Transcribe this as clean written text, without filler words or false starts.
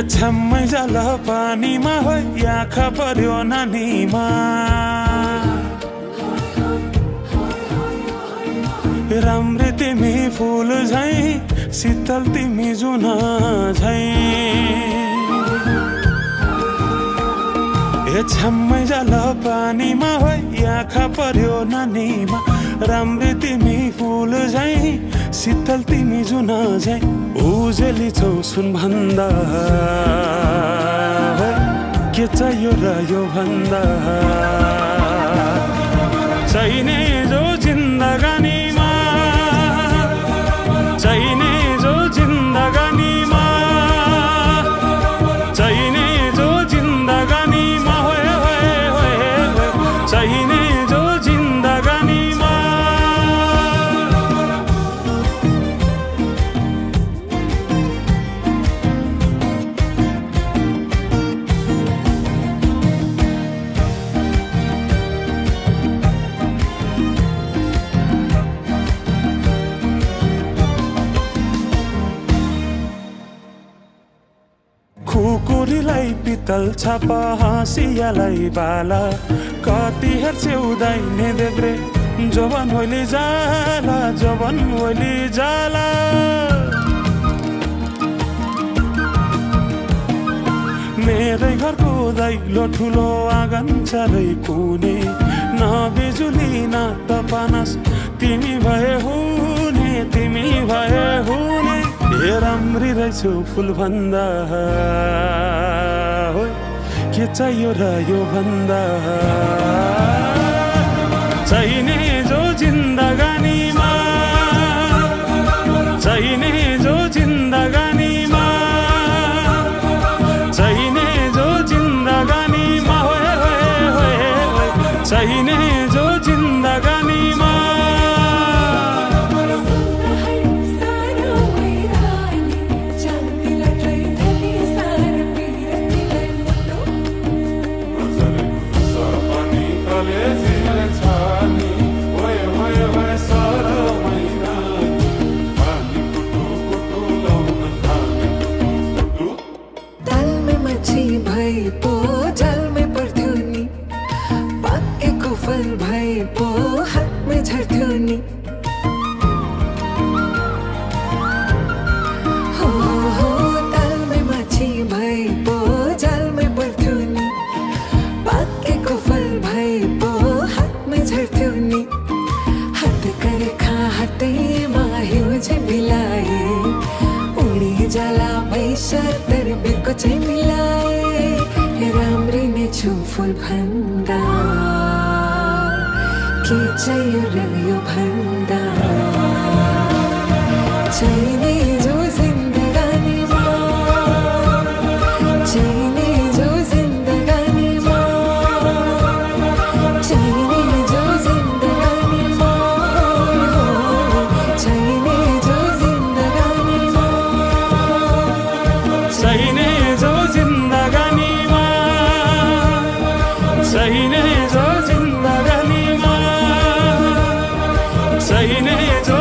छ्याम्मै जल पानीमा हो आँखा पर्यो नानीमा राम्री तिमी फुल झै शीतल तिमी जुन झै छ्याम्मै जल पानीमा हो आँखा पर्यो नानीमा राम्री तिमी फुल झै शीतल तिमी जुन झै उजेली छौ सुन भन्दा के चाहियो र यो भन्दा चाहिने जो जिन्दगानीमा चाहिने जो जिन्दगानीमा चाहिने जो जिन्दगानीमा होए होए होए चाहिने जो जिन्दगानीमा खुकुरीलाई पितल छापा हाँसियालाई बाला कति हेर्छौ दाइने देब्रे जवन होली जाला जवन होली जाला मेरै घरको दैलो ठुलो आँगन चारै कुने न बिजुली न त पानस तिमी भए हुने तिमी भए हुने राम्री रहेछौ फुल भन्दा के चाहियो र यो भन्दा चाहिने जो जिन्दगानीमा चाहिने जो जिन्दगानीमा चाहिने जो जिन्दगानीमा होए होए होए चाहिने जो जिन्दगानीमा राम्री नै छु फुल भन्दा के चाहियो र यो भन्दा चाहिने जो जिन्दगानीमा चाहिने जो जिन्दगानीमा चाहिने जो जिन्दगानीमा चाहिने जो जिन्दगानीमा चाहिने जो जिन्दगानीमा चाहिने जो जिन्दगानीमा चाहिने जो